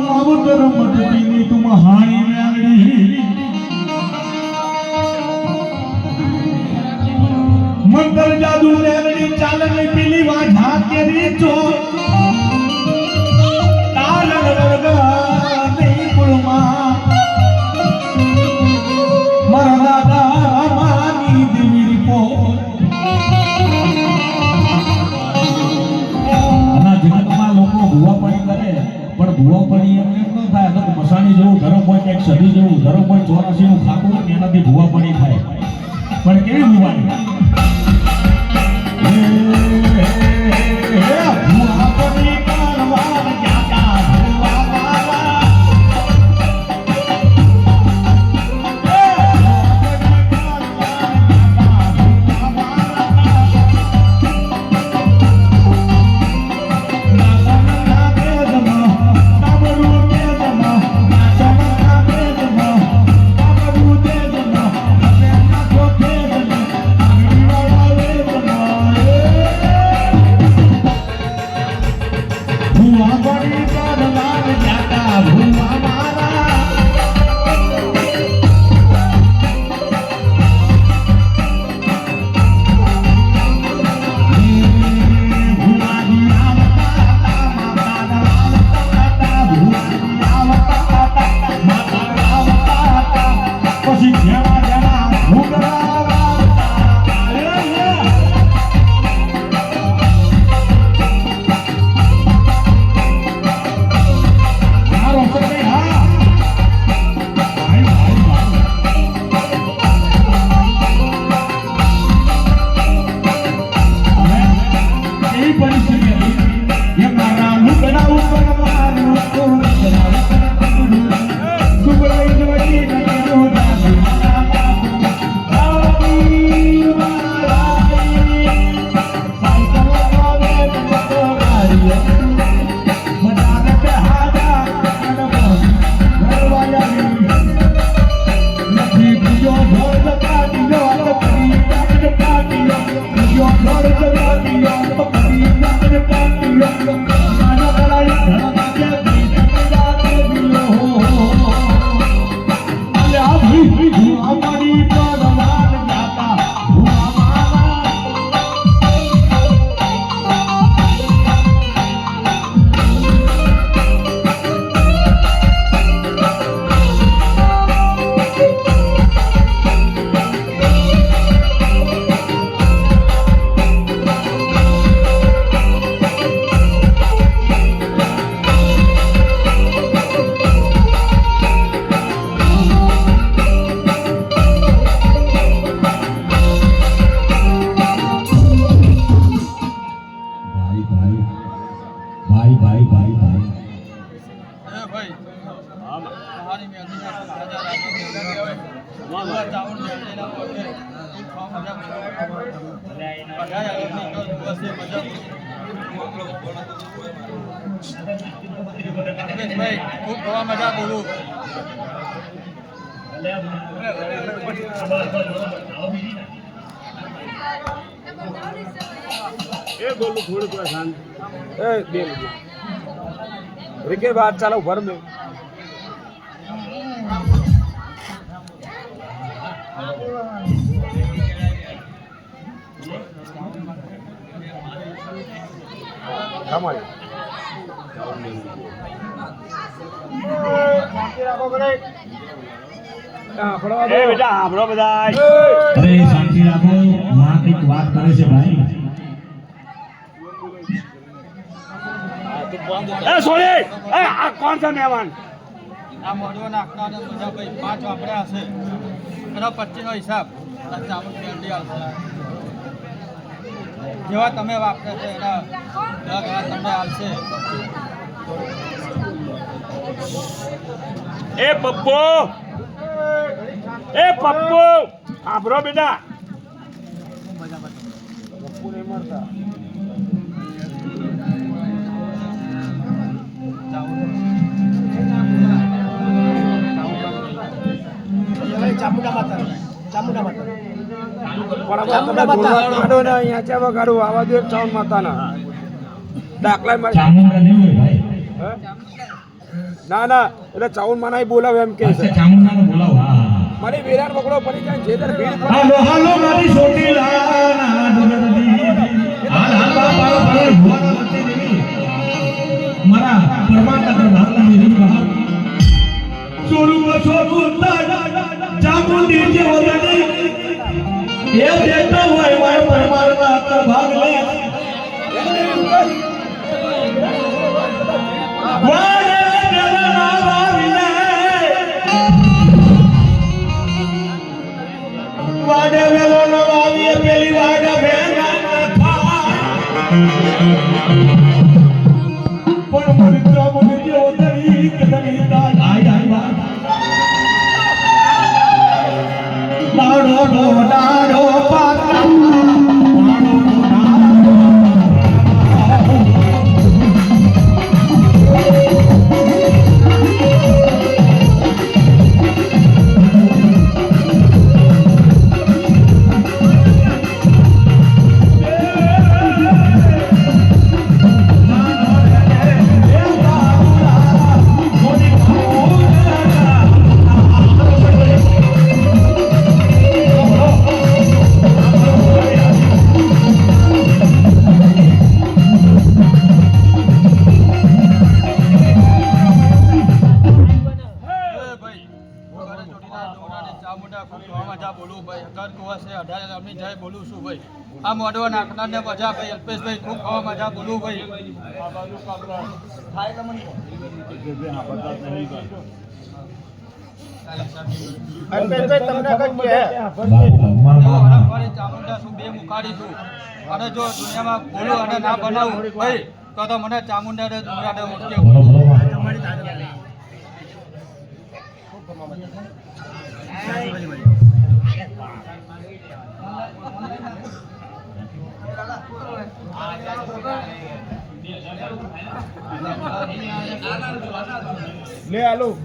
मावतर मटकीनी तुम हाणी म्यांगड़ी मंत्र जादू म्यांगड़ी चालनी पीली वाझा केरी चो ताल वर्गा नहीं कुळमा मरदादा मानी देवी पो પણ ભુવાપણી એમને ન થાય તો મસાણી જેવું ધરમ હોય કે સદી જેવું ધરમ હોય 84 નું ખાતું હોય એનાથી ભુવાપણી થાય પણ કેવી ભુવાની ભુવાપણી કરવા જાતા ખૂબ ગવા મજા બોલું એ બોલું થોડું થોડા શાંત એ બે રીકે વાત ચાલો ભર મે કમાય શાંતિ રાખો બરે એ બેટા આપણો બધા અરે શાંતિ રાખો માં કઈક વાત કરે છે ભાઈ એ સોરી એ આ કોણ છે મહેમાન આ મોડવો નાખના ને મજા ભાઈ 5 વાપર્યા હશે એનો 25 નો હિસાબ આ ચામુંડ મેલડી આવશે જેવા તમે વાપરે છે એના 10 તમને આવશે એ પપ્પુ આપણો બેટા પપ્પુ ને મારતા ચામુંડા માતા અહીંયા ચાવા કાઢું આવા દે ચાવન માતાના દાખલા ચામુંડા નહીં હોય ભાઈ ના ના એટલે ચાઉન માના બોલાવે એમ કે છે અચ્છા ચામુંડાને બોલાવો હા હા મારી વેરાન પકડો પડી જાય જે દર ભીડ પડે. હાલો હાલો મારી છોટી લાના ડુંગરદી હાલ હાલ બાપા બાપા ભુવાના વચ્ચે દેવી મારા પરમાનગર ધામની રીત બહાર સોનું સોનું ચામુંડી જે વગરની એ દેતો હોય મારા પરમાનગર આતર ભાગ લે વારે ગલના વાવીને વાડે વેલો નો વાવીએ પેલી વાડે ભેગા પણ મરી ચામુંડી જે વગરની કદની દાલ આય આય બા દાડો નો દાડો પાતા દાડો નો દાડો આ મોઢવા નાખનાર ને મજા ભાઈ અલ્પેશભાઈ ખૂબ ખાવા મજા બોલું ભાઈ ચામુંડા છું બે મુખાડી છું અને જો દુનિયામાં બોલું અને ના બનાવું ભાઈ તો મને ચામુંડા ને દુનિયા મૂકી લે આલો